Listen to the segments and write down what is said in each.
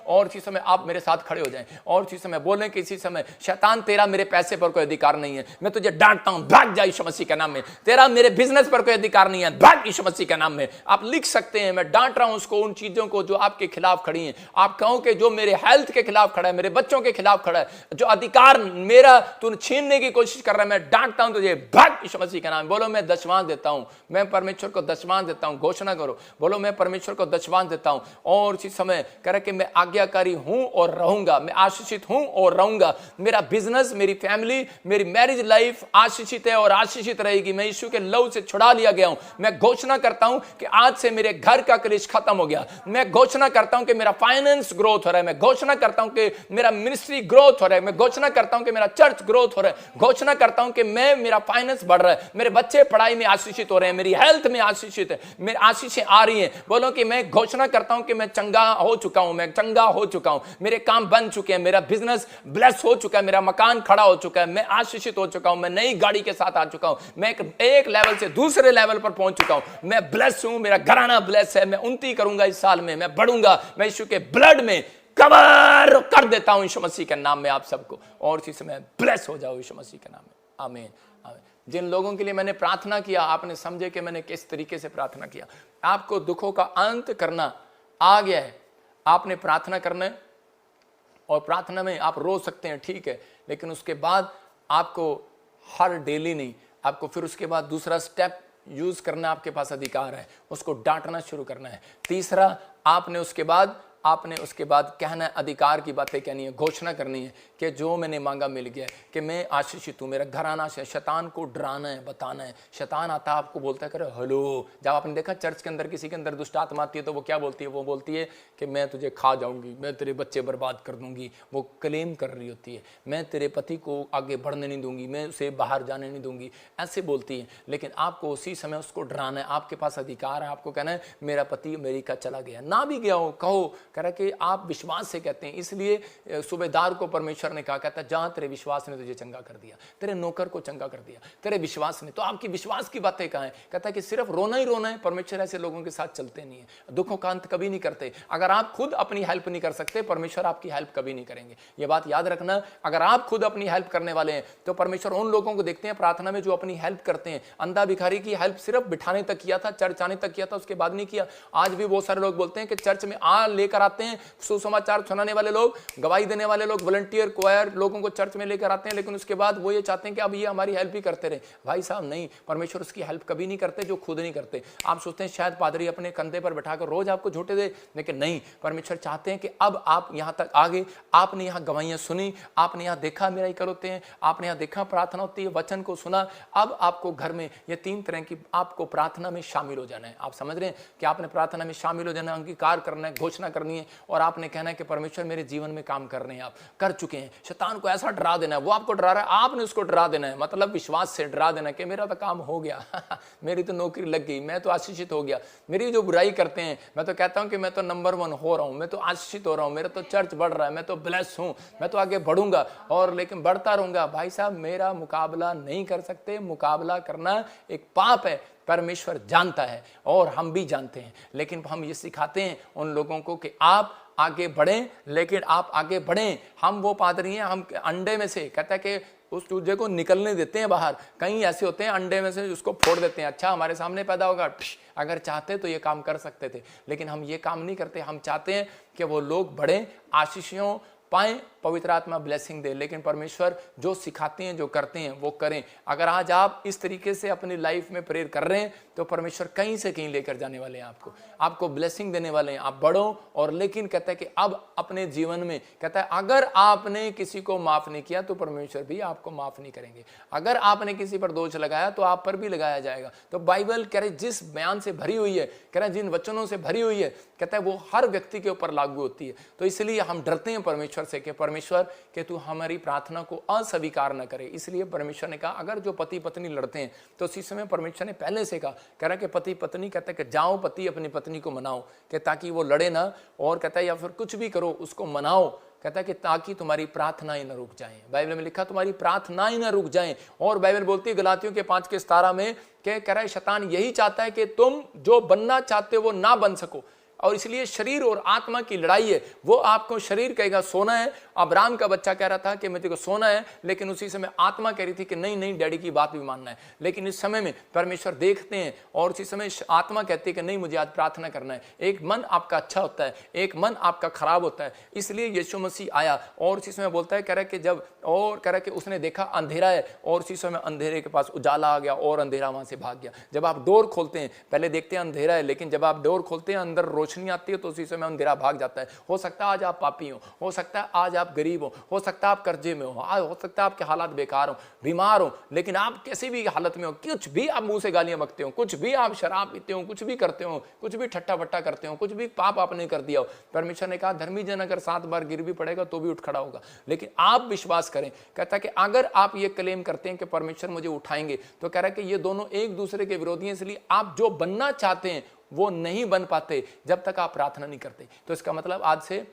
और इसी समय आप मेरे साथ खड़े हो जाएं और इसी समय बोलें कि इसी समय शैतान तेरा मेरे पैसे पर कोई अधिकार नहीं है, मैं तुझे डांटता हूं, भाग जा यीशु मसीह के नाम में। तेरा मेरे बिजनेस पर कोई अधिकार नहीं है, भाग यीशु मसीह के नाम में। आप लिख सकते हैं, मैं डांट रहा हूं उसको, उन चीजों को जो आपके खिलाफ खड़ी हैं। आप कहो कि जो मेरे हेल्थ के खिलाफ खड़ा है, मेरे बच्चों के खिलाफ खड़ा है, जो अधिकार मेरा तू छीनने की कोशिश कर रहा है, मैं डांटता हूं तुझे, भाग यीशु मसीह के नाम। बोलो मैं दशवांश देता हूं, मैं परमेश्वर को दशवांश देता हूं। घोषणा करो, बोलो मैं परमेश्वर को दशवांश देता हूं। और इसी समय कह रहा कि मैं आज्ञाकारी हूं और रहूंगा, मैं आशीषित हूं और रहूंगा। मेरा बिजनेस, मेरी फैमिली, मेरी मैरिज लाइफ आशीषित है और आशीषित रहेगी। मैं यीशु के लहू से छुड़ा लिया गया हूं। मैं घोषणा करता हूं कि आज से मेरे घर का कलेश खत्म हो गया। मैं घोषणा करता हूं कि मेरा फाइनेंस ग्रोथ हो रहा है। मैं घोषणा करता हूं कि मेरा मिनिस्ट्री ग्रोथ हो रहा है। मैं घोषणा करता हूं कि मेरा चर्च ग्रोथ हो रहा है। घोषणा करता हूं कि मेरा फाइनेंस बढ़ रहा है, मेरे बच्चे पढ़ाई में आशीषित हो रहे हैं, मेरी हेल्थ में आशीषित है, मेरी आशीषें आ रही हैं। बोलो कि मैं घोषणा करता हूं कि मैं चंगा हो चुका हूं, मैं चंगा हो चुका हूं, मेरे काम बन चुके हैं, मेरा बिजनेस ब्लेस हो चुका है, मेरा मकान खड़ा हो चुका है, मैं आशीषित हो चुका हूं, मैं नई गाड़ी के साथ आ चुका हूं, मैं एक लेवल से दूसरे लेवल पर पहुंच चुका हूं, मैं ब्लेस हूं, मेरा घराना ब्लेस है, मैं उन्नति करूंगा इस साल में, मैं बढ़ूंगा। मैं यीशु के ब्लड में कवर कर देता हूं यीशु मसीह के नाम में आप सबको। और इसी समय ब्लेस हो जाओ यीशु मसीह के नाम में। आमीन। जिन लोगों के लिए मैंने प्रार्थना किया, आपने समझे कि मैंने किस तरीके से प्रार्थना किया। आपको दुखों का अंत करना आ गया है, आपने प्रार्थना करना है। और प्रार्थना में आप रो सकते हैं, ठीक है, लेकिन उसके बाद आपको हर डेली नहीं, आपको फिर उसके बाद दूसरा स्टेप यूज करना आपके पास अधिकार है, उसको डांटना शुरू करना है। तीसरा, आपने उसके बाद कहना, अधिकार की बातें कहनी है, घोषणा करनी है कि जो मैंने मांगा मिल गया, कि मैं आशीषित हूँ, मेरा घराना से। शैतान को डराना है, बताना है। शैतान आता है आपको बोलता है, करे हेलो। जब आपने देखा चर्च के अंदर किसी के अंदर दुष्ट आत्मा आती है तो वो क्या बोलती है? वो बोलती है कि मैं तुझे खा जाऊंगी, मैं तेरे बच्चे बर्बाद कर दूंगी। वो क्लेम कर रही होती है, मैं तेरे पति को आगे बढ़ने नहीं दूंगी, मैं उसे बाहर जाने नहीं दूंगी, ऐसे बोलती है। लेकिन आपको उसी समय उसको डराना है, आपके पास अधिकार है। आपको कहना है मेरा पति अमेरिका चला गया, ना भी गया हो कहो, कह रहा कि आप विश्वास से कहते हैं। इसलिए सूबेदार को परमेश्वर ने कहा, कहता जहां तेरे विश्वास ने तुझे चंगा कर दिया, तेरे नौकर को चंगा कर दिया, तेरे विश्वास ने। तो आपकी विश्वास की बातें कहां है? कहता है कि सिर्फ रोना ही रोना है। परमेश्वर ऐसे लोगों के साथ चलते नहीं है, दुखों का अंत कभी नहीं करते। अगर आप खुद अपनी हेल्प नहीं कर सकते, परमेश्वर आपकी हेल्प कभी नहीं करेंगे। ये बात याद रखना। अगर आप खुद अपनी हेल्प करने वाले हैं तो परमेश्वर उन लोगों को देखते हैं प्रार्थना में जो अपनी हेल्प करते हैं। अंधा भिखारी की हेल्प सिर्फ बिठाने तक किया था, चर्च आने तक किया था, उसके बाद नहीं किया। आज भी बहुत सारे लोग बोलते हैं कि चर्च में लेकर आते हैं, सुसमाचार सुनाने वाले लोग, गवाही देने वाले लोग, वॉलंटियर क्वायर लोगों को चर्च में लेकर आते हैं, लेकिन उसके बाद वो ये चाहते हैं कि अब ये हमारी हेल्प ही करते रहे। भाई साहब नहीं, परमेश्वर उसकी हेल्प कभी नहीं करते जो खुद नहीं करते। आप सोचते हैं शायद पादरी अपने कंधे पर बैठाकर रोज आपको झूठे दे, लेकिन नहीं, परमेश्वर चाहते हैं कि अब आप यहां तक आ गए, आपने यहां गवाहियां सुनी, आपने यहां देखा मेरा इकर होते हैं, आपने यहां देखा प्रार्थना होती है, वचन को सुना। अब आपको घर में ये 3 तरह की आपको प्रार्थना में शामिल हो जाना है। आप समझ रहे हैं कि आपने प्रार्थना में शामिल हो जाना है, अंगीकार करना है, घोषणा करनी है, और आपने कहना है कि परमेश्वर मेरे जीवन में काम कर रहे हैं, आप कर चुके हैं। शैतान को ऐसा डरा देना है, वो आपको डरा रहा है, आपने उसको डरा देना है, मतलब विश्वास से डरा देना है कि मेरा तो काम हो गया मेरी तो नौकरी लग गई, मैं तो आशीषित हो गया। मेरी जो बुराई करते हैं, मैं तो कहता हूं कि मैं तो नंबर 1 हो रहा हूं, मैं तो आशीषित हो रहा हूं, मेरा तो चर्च बढ़ रहा है, मैं तो ब्लेस हूं, मैं तो आगे बढ़ूंगा और लेकिन बढ़ता रहूंगा। भाई साहब, मेरा मुकाबला नहीं कर सकते। मुकाबला करना एक पाप है, परमेश्वर जानता है और हम भी जानते हैं। लेकिन हम ये सिखाते हैं उन लोगों को कि आप आगे बढ़ें, लेकिन आप आगे बढ़ें। हम वो पादरी हैं, हम अंडे में से, कहता है कि उस चूजे को निकलने देते हैं बाहर। कई ऐसे होते हैं अंडे में से उसको फोड़ देते हैं, अच्छा हमारे सामने पैदा होगा। अगर चाहते तो ये काम कर सकते थे, लेकिन हम ये काम नहीं करते। हम चाहते हैं कि वो लोग बढ़ें, आशीषों पाएं, पवित्र आत्मा ब्लेसिंग दे। लेकिन परमेश्वर जो सिखाते हैं, जो करते हैं, वो करें। अगर आज आप इस तरीके से अपनी लाइफ में प्रेयर कर रहे हैं तो परमेश्वर कहीं से कहीं लेकर जाने वाले हैं, आपको ब्लेसिंग देने वाले हैं। आप बढ़ो। और लेकिन कहता है कि अब अपने जीवन में, कहता है अगर आपने किसी को माफ नहीं किया तो परमेश्वर भी आपको माफ नहीं करेंगे। अगर आपने किसी पर दोष लगाया तो आप पर भी लगाया जाएगा। तो बाइबल कह रहे जिस बयान से भरी हुई है, कह रहे जिन वचनों से भरी हुई है, कहता है वो हर व्यक्ति के ऊपर लागू होती है। तो इसलिए हम डरते हैं परमेश्वर से कि परमेश्वर कि तू हमारी प्रार्थना को अस्वीकार न करे। इसलिए परमेश्वर ने कहा अगर जो पति पत्नी लड़ते हैं तो उसी समय परमेश्वर ने पहले से कहा, कह रहा है कि पति पत्नी, कहता है कि जाओ पति अपनी पत्नी को मनाओ, कि ताकि वो लड़े ना, और कहता है या फिर कुछ भी करो उसको मनाओ, कहता है कि ताकि तुम्हारी प्रार्थनाएं न रुक जाएं। बाइबल में लिखा तुम्हारी प्रार्थनाएं न रुक जाएं। और बाइबल बोलती है गलातियों के 5:17 में, कह रहा है शैतान यही चाहता है कि तुम जो बनना चाहते हो वो ना बन सको। और इसलिए शरीर और आत्मा की लड़ाई है। वो आपको शरीर कहेगा सोना है, अब्राहम का बच्चा कह रहा था कि मैं तेरे को सोना है, लेकिन उसी समय आत्मा कह रही थी कि नहीं नहीं डैडी की बात भी मानना है। लेकिन इस समय में परमेश्वर देखते हैं और उसी समय आत्मा कहती है कि नहीं मुझे आज प्रार्थना करना है। एक मन आपका अच्छा होता है, एक मन आपका खराब होता है। इसलिए यीशु मसीह आया और उसी समय बोलता है, कह रहा है कि जब और कह रहा है कि उसने देखा अंधेरा है और उसी समय अंधेरे के पास उजाला आ गया और अंधेरा वहां से भाग गया। जब आप डोर खोलते हैं, पहले देखते हैं अंधेरा है, लेकिन जब आप डोर खोलते हैं अंदर रोशनी आती है तो उसी समय अंधेरा भाग जाता है। हो सकता है आज आप पापी हो सकता है आज आप गरीब हो सकता है आप कर्जे में हो सकता है आपके हालात बेकार हो, बीमार हो, लेकिन आप किसी भी हालत में हो, कुछ भी आप मुंह से गालियां बकते हो, कुछ भी आप शराब पीते हो, कुछ भी करते हो, कुछ भी ठट्टा बट्टा करते हो, कुछ भी पाप आपने कर दिया हो, परमेश्वर ने कहा धर्मी जन अगर 7 बार गिर भी पड़ेगा तो भी उठ खड़ा होगा। लेकिन आप विश्वास करें, कहता है कि अगर आप ये क्लेम करते हैं कि परमेश्वर मुझे उठाएंगे, तो कह रहा है कि ये दोनों एक दूसरे के विरोधी हैं। इसलिए आप जो बनना चाहते हैं वो नहीं बन पाते जब तक आप प्रार्थना नहीं करते। तो इसका मतलब आज से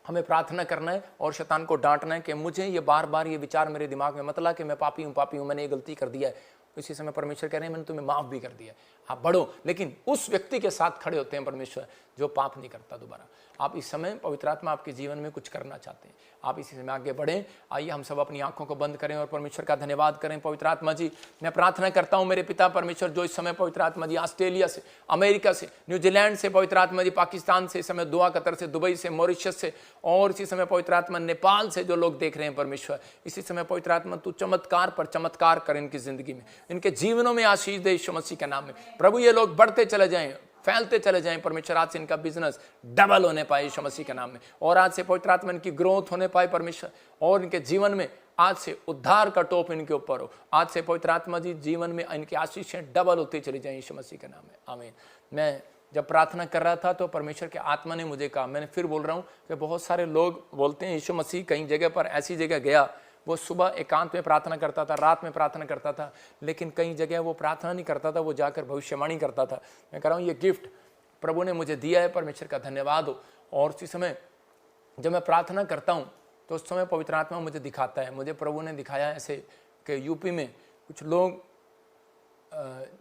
हमें प्रार्थना करना है और शैतान को डांटना है कि मुझे ये बार बार ये विचार मेरे दिमाग में मत ला कि मैं पापी हूं, मैंने ये गलती कर दिया है। इसी समय परमेश्वर कह रहे हैं मैंने तुम्हें माफ भी कर दिया। आप बढ़ो, लेकिन उस व्यक्ति के साथ खड़े होते हैं परमेश्वर जो पाप नहीं करता दोबारा। आप इस समय पवित्र आत्मा आपके जीवन में कुछ करना चाहते हैं, आप इसी समय आगे बढ़ें। आइए हम सब अपनी आंखों को बंद करें और परमेश्वर का धन्यवाद करें। पवित्र आत्मा जी, मैं प्रार्थना करता हूं मेरे पिता परमेश्वर, जो इस समय पवित्र आत्मा जी ऑस्ट्रेलिया से, अमेरिका से, न्यूजीलैंड से, पवित्र आत्मा जी पाकिस्तान से, इस समय दुआ कतर से, दुबई से, मॉरिशस से, और इसी समय पवित्र आत्मा नेपाल से जो लोग देख रहे हैं परमेश्वर, इसी समय पवित्र आत्मा तू चमत्कार पर चमत्कार कर इनकी जिंदगी में, इनके जीवनों में आशीष दे यीशु मसीह के नाम में। प्रभु ये लोग बढ़ते चले जाएं, फैलते चले जाएं परमेश्वर। आज से इनका बिजनेस डबल होने पाए यीशु मसीह के नाम में, और आज से पवित्र आत्मा इनकी ग्रोथ होने पाए परमेश्वर, और इनके जीवन में आज से उद्धार का टोप इनके ऊपर हो। आज से पवित्र आत्मा जी जीवन में इनकी आशीषें डबल होती चली जाएं यीशु मसीह के नाम में, आमीन। मैं जब प्रार्थना कर रहा था तो परमेश्वर के आत्मा ने मुझे कहा, मैंने फिर बोल रहा हूँ कि बहुत सारे लोग बोलते हैं यीशु मसीह कई जगह पर ऐसी जगह गया, वो सुबह एकांत में प्रार्थना करता था, रात में प्रार्थना करता था, लेकिन कई जगह वो प्रार्थना नहीं करता था, वो जाकर भविष्यवाणी करता था। मैं कह रहा हूँ ये गिफ्ट प्रभु ने मुझे दिया है, परमेश्वर का धन्यवाद हो। और उसी समय जब मैं प्रार्थना करता हूँ तो उस समय पवित्र आत्मा मुझे दिखाता है। मुझे प्रभु ने दिखाया ऐसे कि यूपी में कुछ लोग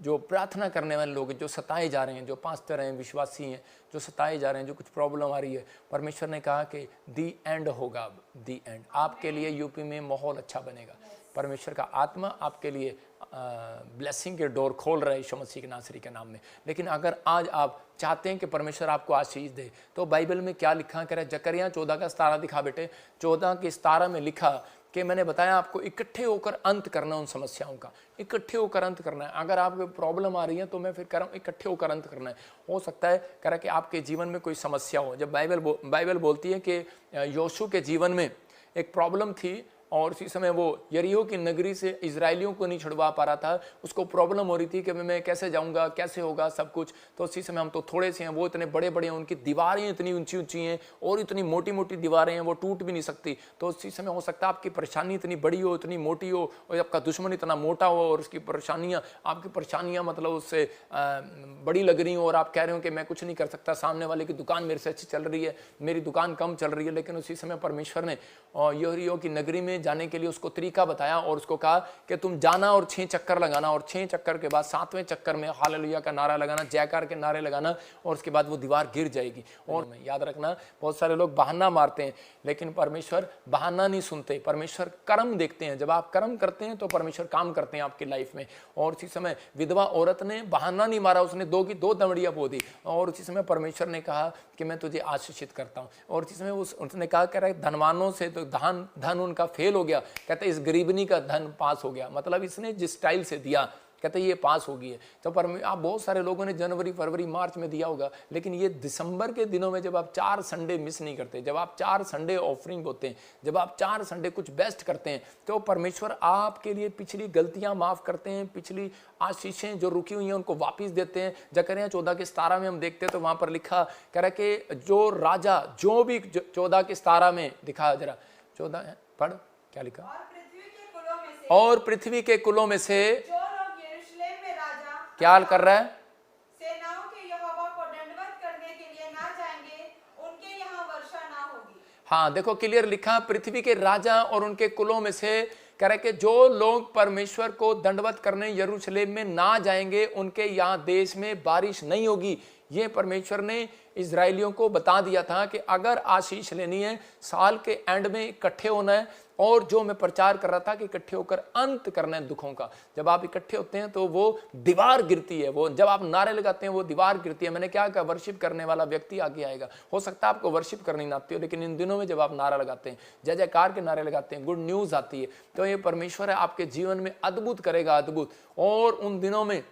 जो प्रार्थना करने वाले लोग जो सताए जा रहे हैं, जो पास्टर हैं, विश्वासी हैं, जो सताए जा रहे हैं, जो कुछ प्रॉब्लम आ रही है, परमेश्वर ने कहा कि दी एंड होगा, अब दी एंड। आपके लिए यूपी में माहौल अच्छा बनेगा। परमेश्वर का आत्मा आपके लिए ब्लेसिंग के डोर खोल रहा है यीशु मसीह के नासरी के नाम में। लेकिन अगर आज आप चाहते हैं कि परमेश्वर आपको आशीष दे, तो बाइबल में क्या लिखा, कह रहा है जकरिया 14 का 17 दिखा बेटे। 14 के 17 में लिखा कि मैंने बताया आपको इकट्ठे होकर अंत करना, उन समस्याओं का इकट्ठे होकर अंत करना है। अगर आपको प्रॉब्लम आ रही है तो मैं फिर कह रहा हूँ इकट्ठे होकर अंत करना है। हो सकता है कह रहा है कि आपके जीवन में कोई समस्या हो। जब बाइबल बोलती है कि योशू के जीवन में एक प्रॉब्लम थी और उसी समय वो यरीहो की नगरी से इजराइलियों को नहीं छुड़वा पा रहा था, उसको प्रॉब्लम हो रही थी कि मैं कैसे जाऊंगा, कैसे होगा सब कुछ। तो उसी समय हम तो थोड़े से हैं, वो इतने बड़े बड़े हैं, उनकी दीवारें इतनी ऊंची ऊंची हैं और इतनी मोटी मोटी दीवारें हैं, वो टूट भी नहीं सकती। तो उसी समय हो सकता है आपकी परेशानी इतनी बड़ी हो, इतनी मोटी हो, और आपका दुश्मन इतना मोटा हो और उसकी आपकी परेशानियाँ मतलब उससे बड़ी लग रही हो, और आप कह रहे हो कि मैं कुछ नहीं कर सकता, सामने वाले की दुकान मेरे से अच्छी चल रही है, मेरी दुकान कम चल रही है। लेकिन उसी समय परमेश्वर ने यरीहो की नगरी में जाने के लिए उसको तरीका बताया और उसको कहा कि तुम जाना और 6 चक्कर लगाना, और 6 चक्कर के बाद 7वें चक्कर में हालेलुया का नारा लगाना, जयकार के नारे लगाना, और उसके बाद वो दीवार गिर जाएगी। और याद रखना, बहुत सारे लोग बहाना मारते हैं, लेकिन परमेश्वर बहाना नहीं सुनते, परमेश्वर कर्म देखते हैं। जब आप कर्म करते हैं तो परमेश्वर काम करते हैं आपकी लाइफ में। और उसी समय विधवा औरत ने बहाना नहीं मारा, उसने 2 की 2 दमड़ियां बो दी, और उसी समय परमेश्वर ने कहा कि मैं तुझे आशीषित करता हूँ। और उसी समय उसने कहा कह रहा है धनवानों से तो धन उनका फेल हो गया, कहते इस गरीबनी का धन पास हो गया, मतलब इसने जिस स्टाइल से दिया कहते ये पास हो गई है। तो आप बहुत सारे लोगों ने जनवरी फरवरी मार्च में दिया होगा, लेकिन ये दिसंबर के दिनों में जब आप 4 संडे मिस नहीं करते, जब आप 4 संडे ऑफरिंग होते हैं, जब आप 4 संडे कुछ बेस्ट करते हैं, तो परमेश्वर आपके लिए पिछली गलतियां माफ करते हैं, पिछली आशीषें जो रुकी हुई हैं उनको वापस देते हैं। जकरिया 14 के 17 में हम देखते हैं तो वहां पर लिखा कह रहा है कि जो राजा जो भी 14 के 17 में दिखा, जरा 14 है पढ़ क्या लिखा, और पृथ्वी के कुलों में से जो लोग यरूशलेम में राजा क्या कर रहा है, सेनाओं के यहोवा को दंडवत करने के लिए ना जाएंगे, उनके यहाँ वर्षा ना होगी। हाँ देखो क्लियर लिखा, पृथ्वी के राजा और उनके कुलों में से कह रहे कि जो लोग परमेश्वर को दंडवत करने यरूशलेम में ना जाएंगे, उनके यहाँ देश में बारिश नहीं होगी। ये परमेश्वर ने इजराइलियों को बता दिया था कि अगर आशीष लेनी है साल के एंड में इकट्ठे होना है, और जो मैं प्रचार कर रहा था कि इकट्ठे होकर अंत करना है दुखों का। जब आप इकट्ठे होते हैं तो वो दीवार गिरती है, वो जब आप नारे लगाते हैं वो दीवार गिरती है। मैंने क्या कहा, वर्शिप करने वाला व्यक्ति आगे आएगा। हो सकता है आपको वर्शिप करनी ना आती हो, लेकिन इन दिनों में जब आप नारा लगाते हैं, जय जयकार के नारे लगाते हैं, गुड न्यूज आती है, तो ये परमेश्वर है आपके जीवन में अद्भुत करेगा, अद्भुत। और उन दिनों में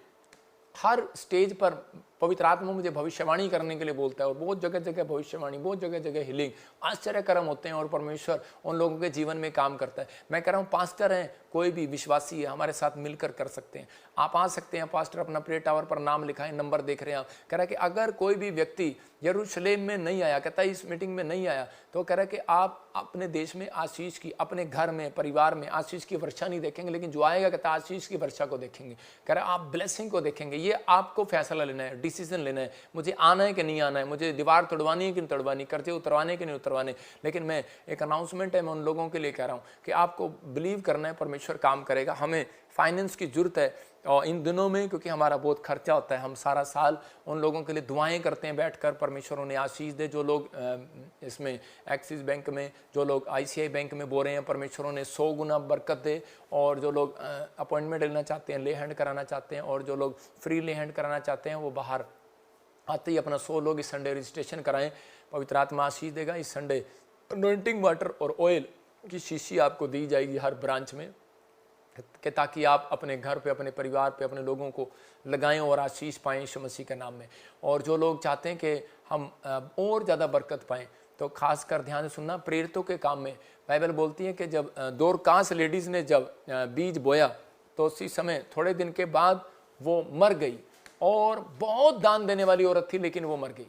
हर स्टेज पर पवित्र आत्मा मुझे भविष्यवाणी करने के लिए बोलता है, और बहुत जगह जगह भविष्यवाणी, बहुत जगह जगह हीलिंग, आश्चर्य कर्म होते हैं, और परमेश्वर उन लोगों के जीवन में काम करता है। मैं कह रहा हूँ पास्टर हैं, कोई भी विश्वासी है, हमारे साथ मिलकर कर सकते हैं। आप आ सकते हैं, पास्टर अपना प्रेयर टावर पर नाम लिखा है, नंबर देख रहे हैं आप। कह रहा है कि अगर कोई भी व्यक्ति यरूशलेम में नहीं आया, कहता है इस मीटिंग में नहीं आया, तो कह रहा है कि आप अपने देश में आशीष की, अपने घर में, परिवार में आशीष की वर्षा नहीं देखेंगे, लेकिन जो आएगा कहता है आशीष की वर्षा को देखेंगे। कह रहा है आप ब्लेसिंग को देखेंगे। ये आपको फैसला लेना है, डिसीजन लेना है, मुझे आना है कि नहीं आना है, मुझे दीवार तोड़वानी है कि नहीं तोड़वानी, कर्जे उतरवाने कि नहीं उतरवाने। लेकिन मैं एक अनाउंसमेंट है, मैं उन लोगों के लिए कह रहा हूँ कि आपको बिलीव करना है, परमेश्वर काम करेगा। हमें फाइनेंस की जरूरत है और इन दिनों में, क्योंकि हमारा बहुत खर्चा होता है, हम सारा साल उन लोगों के लिए दुआएं करते हैं बैठकर, परमेश्वर उन्हें आशीष दे। जो लोग इसमें एक्सिस बैंक में, जो लोग ICI बैंक में बो रहे हैं, परमेश्वर उन्हें 100 गुना बरकत दे। और जो लोग अपॉइंटमेंट लेना चाहते हैं, ले हैंड कराना चाहते हैं, और जो लोग फ्री ले हैंड कराना चाहते हैं, वो बाहर आते ही अपना 100 लोग इस संडे रजिस्ट्रेशन कराएं। पवित्र आत्मा आशीष देगा। इस संडे अनॉइंटिंग वाटर और ऑयल की शीशी आपको दी जाएगी हर ब्रांच में, कि ताकि आप अपने घर पे, अपने परिवार पे, अपने लोगों को लगाएं और आशीष पाएं यीशु मसीह के नाम में। और जो लोग चाहते हैं कि हम और ज़्यादा बरकत पाएं, तो खासकर ध्यान से सुनना, प्रेरितों के काम में बाइबल बोलती है कि जब दोरकास लेडीज़ ने जब बीज बोया, तो उसी समय थोड़े दिन के बाद वो मर गई, और बहुत दान देने वाली औरत थी, लेकिन वो मर गई।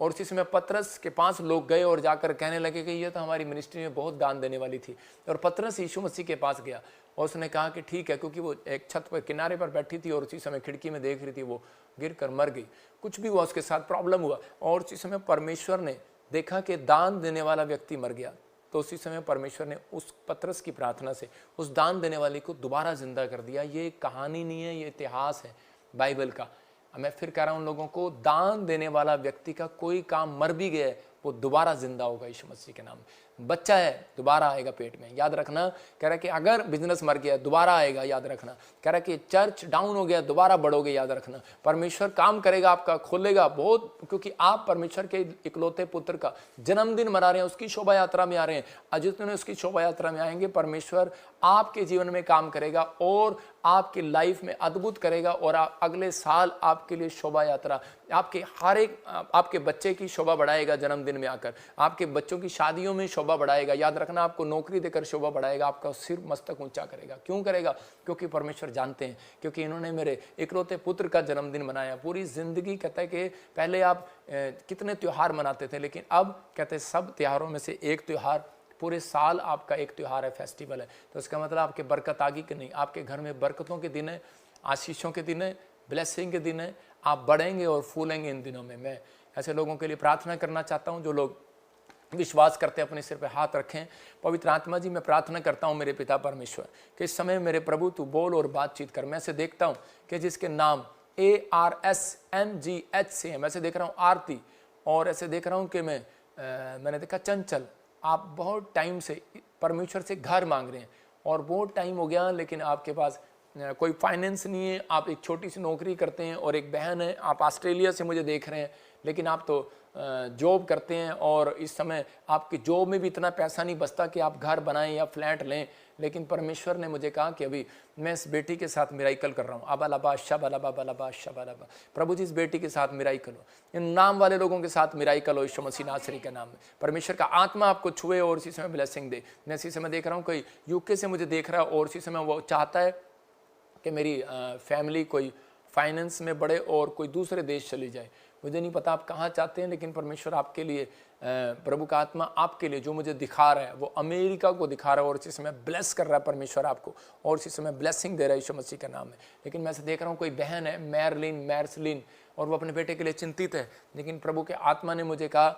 और उसी समय पतरस के पास लोग गए और जाकर कहने लगे कि ये तो हमारी मिनिस्ट्री में बहुत दान देने वाली थी। और पतरस यीशु मसीह के पास गया और उसने कहा कि ठीक है, क्योंकि वो एक छत पर किनारे पर बैठी थी और उसी समय खिड़की में देख रही थी, वो गिर कर मर गई। कुछ भी हुआ, उसके साथ प्रॉब्लम हुआ, और उसी समय परमेश्वर ने देखा कि दान देने वाला व्यक्ति मर गया। तो उसी समय परमेश्वर ने उस पतरस की प्रार्थना से उस दान देने वाले को दोबारा जिंदा कर दिया। ये कहानी नहीं है, ये इतिहास है बाइबल का। मैं फिर कह रहा हूं उन लोगों को, दान देने वाला व्यक्ति का कोई काम मर भी गया है, वो दोबारा जिंदा होगा यीशु मसीह के नाम में। बच्चा है, दोबारा आएगा पेट में, याद रखना। कह रहा है कि अगर बिजनेस मर गया, दोबारा आएगा, याद रखना। कह रहा है कि चर्च डाउन हो गया, दोबारा बढ़ोगे, याद रखना। परमेश्वर काम करेगा, आपका खोलेगा बहुत, क्योंकि आप परमेश्वर के इकलौते पुत्र का जन्मदिन मना रहे हैं, उसकी शोभा यात्रा में आ रहे हैं। जितने उसकी शोभा यात्रा में आएंगे, परमेश्वर आपके जीवन में काम करेगा और आपकी लाइफ में अद्भुत करेगा। और अगले साल आपके लिए शोभा यात्रा, आपके हर एक, आपके बच्चे की शोभा बढ़ाएगा जन्मदिन में आकर, आपके बच्चों की शादियों में शोभा बढ़ाएगा, याद रखना। आपको नौकरी देकर शोभा बढ़ाएगा, आपका सिर मस्तक ऊंचा करेगा। क्यों करेगा? क्योंकि परमेश्वर जानते हैं, क्योंकि इन्होंने मेरे इकलौते पुत्र का जन्मदिन मनाया। पूरी जिंदगी कहता है कि पहले आप कितने त्योहार मनाते थे, लेकिन अब कहते हैं सब त्योहारों में से एक त्यौहार, पूरे साल आपका एक त्यौहार है, फेस्टिवल है। तो इसका मतलब आपके बरकत आ गई कि नहीं? आपके घर में बरकतों के दिन है, आशीषों के दिन है, ब्लेसिंग के दिन है। आप बढ़ेंगे और फूलेंगे इन दिनों में। मैं ऐसे लोगों के लिए प्रार्थना करना चाहता हूं जो लोग विश्वास करते हैं, अपने सिर पे हाथ रखें। पवित्र आत्मा जी, मैं प्रार्थना करता हूं मेरे पिता परमेश्वर कि इस समय मेरे प्रभु तू बोल और बातचीत कर। मैं ऐसे देखता हूं कि जिसके नाम ARSNGH से है, मैं ऐसे देख रहा हूं आरती, और ऐसे देख रहा हूं कि मैंने देखा चंचल, आप बहुत टाइम से परमेश्वर से घर मांग रहे हैं और बहुत टाइम हो गया, लेकिन आपके पास कोई फाइनेंस नहीं है। आप एक छोटी सी नौकरी करते हैं, और एक बहन है, आप ऑस्ट्रेलिया से मुझे देख रहे हैं, लेकिन आप तो जॉब करते हैं, और इस समय आपकी जॉब में भी इतना पैसा नहीं बचता कि आप घर बनाएं या फ्लैट लें। लेकिन परमेश्वर ने मुझे कहा कि अभी मैं इस बेटी के साथ मिराइकल कर रहा हूँ। अबालाबा शबालाबा बालाबा शबालाबा, प्रभु जी इस बेटी के साथ मिराइकल हो, इन नाम वाले लोगों के साथ मिराइकल हो यीशु मसीह नासरी के नाम में। परमेश्वर का आत्मा आपको छुए और इसी समय ब्लेसिंग दे। मैं इसी समय देख रहा हूँ कोई यूके से मुझे देख रहा है, और इसी समय वो चाहता है कि मेरी फैमिली कोई फाइनेंस में बढ़े और कोई दूसरे देश चली जाए। मुझे नहीं पता आप कहाँ चाहते हैं, लेकिन परमेश्वर आपके लिए, प्रभु का आत्मा आपके लिए जो मुझे दिखा रहा है वो अमेरिका को दिखा रहा है, और इसी समय ब्लेस कर रहा है परमेश्वर आपको, और इसी समय ब्लेसिंग दे रहा है यीशु मसीह के नाम में। लेकिन मैं ऐसे देख रहा हूँ कोई बहन है, मैरलिन, और वो अपने बेटे के लिए चिंतित है, लेकिन प्रभु के आत्मा ने मुझे कहा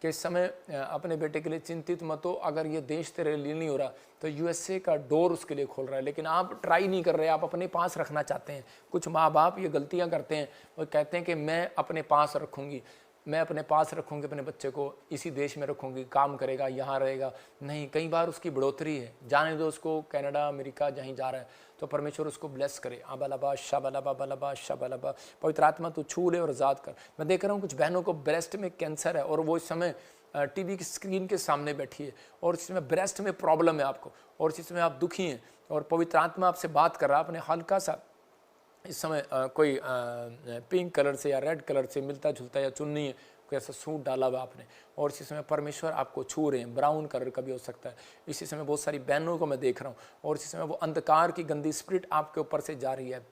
कि इस समय अपने बेटे के लिए चिंतित मत हो, अगर ये देश तेरे लिए नहीं हो रहा तो यूएसए का डोर उसके लिए खोल रहा है, लेकिन आप ट्राई नहीं कर रहे, आप अपने पास रखना चाहते हैं। कुछ माँ बाप ये गलतियाँ करते हैं, वो कहते हैं कि मैं अपने पास रखूँगी, मैं अपने पास रखूँगी अपने बच्चे को, इसी देश में रखूँगी, काम करेगा, यहाँ रहेगा। नहीं, कई बार उसकी बढ़ोतरी है, जाने दो उसको, कनाडा अमेरिका जहीं जा रहा है तो परमेश्वर उसको ब्लेस करे। आबालाबा शाबालाबा बलाबा शाबालाबा, पवित्र आत्मा तू छू ले और आज़ाद कर। मैं देख रहा हूँ कुछ बहनों को ब्रेस्ट में कैंसर है और वो इस समय टीवी की स्क्रीन के सामने बैठी है और इसमें ब्रेस्ट में प्रॉब्लम है आपको और इसमें आप दुखी हैं और पवित्र आत्मा आपसे बात कर रहा है। आपने हल्का सा इस समय कोई पिंक कलर से या रेड कलर से मिलता जुलता या चुन्नी है, कोई ऐसा सूट डाला हुआ आपने और इसी समय परमेश्वर आपको छू रहे हैं। ब्राउन कलर का भी हो सकता है। इसी समय बहुत सारी बहनों को मैं देख रहा हूँ और इसी समय वो अंधकार की गंदी स्पिरिट आपके ऊपर से जा रही है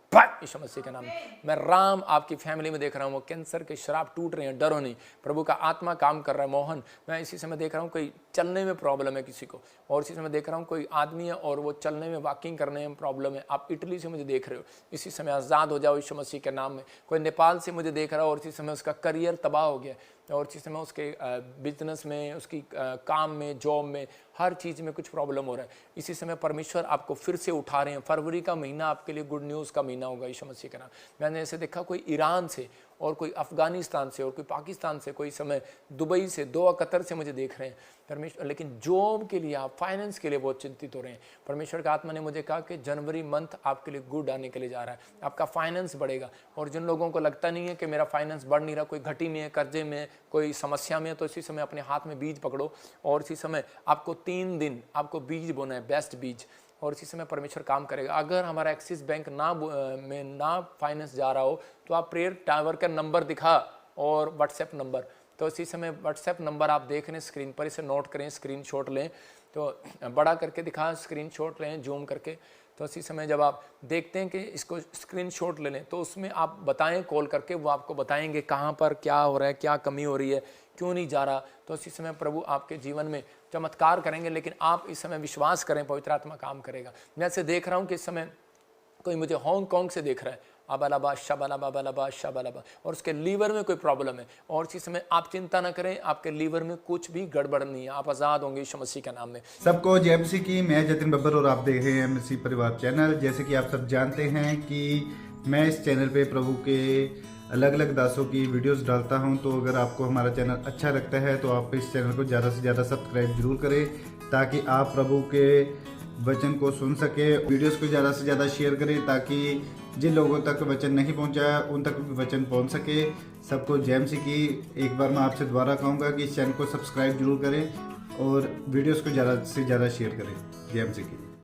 यीशु मसीह के नाम में। मैं राम आपकी फैमिली में देख रहा हूँ, वो कैंसर के श्राप टूट रहे हैं, डरो नहीं, प्रभु का आत्मा काम कर रहा है। मोहन, मैं इसी समय देख रहा हूँ कोई चलने में प्रॉब्लम है किसी को और इसी समय देख रहा हूँ कोई आदमी है और वो चलने में वॉकिंग करने में प्रॉब्लम है। आप इटली से मुझे देख रहे हो, इसी समय आज़ाद हो जाओ यीशु मसीह के नाम में। कोई नेपाल से मुझे देख रहा हो और इसी समय उसका करियर तबाह हो गया और इसी समय उसके बिजनेस में, उसकी काम में, जॉब में, हर चीज़ में कुछ प्रॉब्लम हो रहा है। इसी समय परमेश्वर आपको फिर से उठा रहे हैं। फरवरी का महीना आपके लिए गुड न्यूज़ का महीना होगा यीशु मसीह के नाम। मैंने ऐसे देखा कोई ईरान से और कोई अफगानिस्तान से और कोई पाकिस्तान से, कोई समय दुबई से, दोहा कतर से मुझे देख रहे हैं परमेश्वर। लेकिन जॉब के लिए, आप फाइनेंस के लिए बहुत चिंतित हो रहे हैं। परमेश्वर का आत्मा ने मुझे कहा कि जनवरी मंथ आपके लिए गुड आने के लिए जा रहा है, आपका फाइनेंस बढ़ेगा। और जिन लोगों को लगता नहीं है कि मेरा फाइनेंस बढ़ नहीं रहा, कोई घटी में है, कर्जे में, कोई समस्या में है, तो इसी समय अपने हाथ में बीज पकड़ो और इसी समय आपको 3 दिन आपको बीज बोना है, बेस्ट बीज, और इसी समय परमेश्वर काम करेगा। अगर हमारा एक्सिस बैंक में ना फाइनेंस जा रहा हो तो आप प्रेयर टावर का नंबर दिखा और व्हाट्सएप नंबर, तो इसी समय व्हाट्सएप नंबर आप देख रहे हैं स्क्रीन पर, इसे नोट करें, स्क्रीनशॉट लें, तो बड़ा करके दिखा, स्क्रीनशॉट लें जूम करके। तो इसी समय जब आप देखते हैं कि इसको स्क्रीनशॉट ले लें तो उसमें आप बताएं कॉल करके, वो आपको बताएंगे कहाँ पर क्या हो रहा है, क्या कमी हो रही है, क्यों नहीं जा रहा। तो इसी समय प्रभु आपके जीवन में चमत्कार करेंगे, लेकिन आप इस समय विश्वास करें, पवित्र आत्मा काम करेगा। मैं ऐसे देख रहा हूँ कि इस समय कोई मुझे हांगकांग से देख रहा है, अबालाबा शबालाबा बलाबा शबालाबा, और उसके लीवर में कोई प्रॉब्लम है और इसी समय आप चिंता ना करें, आपके लीवर में कुछ भी गड़बड़ नहीं है, आप आज़ाद होंगे यीशु मसीह के नाम में। सबको जय मसीह की। मैं जतिन बब्बर और आप देख रहे हैं मसीह परिवार चैनल। जैसे कि आप सब जानते हैं कि मैं इस चैनल पे प्रभु के अलग अलग दासों की वीडियोस डालता हूं, तो अगर आपको हमारा चैनल अच्छा लगता है तो आप इस चैनल को ज़्यादा से ज़्यादा सब्सक्राइब जरूर करें ताकि आप प्रभु के वचन को सुन सके। वीडियोस को ज़्यादा से ज़्यादा शेयर करें ताकि जिन लोगों तक वचन नहीं पहुंचा उन तक भी वचन पहुंच सके। सबको जय मसीह की। एक बार मैं आपसे दोबारा कहूँगा कि इस चैनल को सब्सक्राइब जरूर करें और वीडियोस को ज़्यादा से ज़्यादा शेयर करें। जय मसीह की।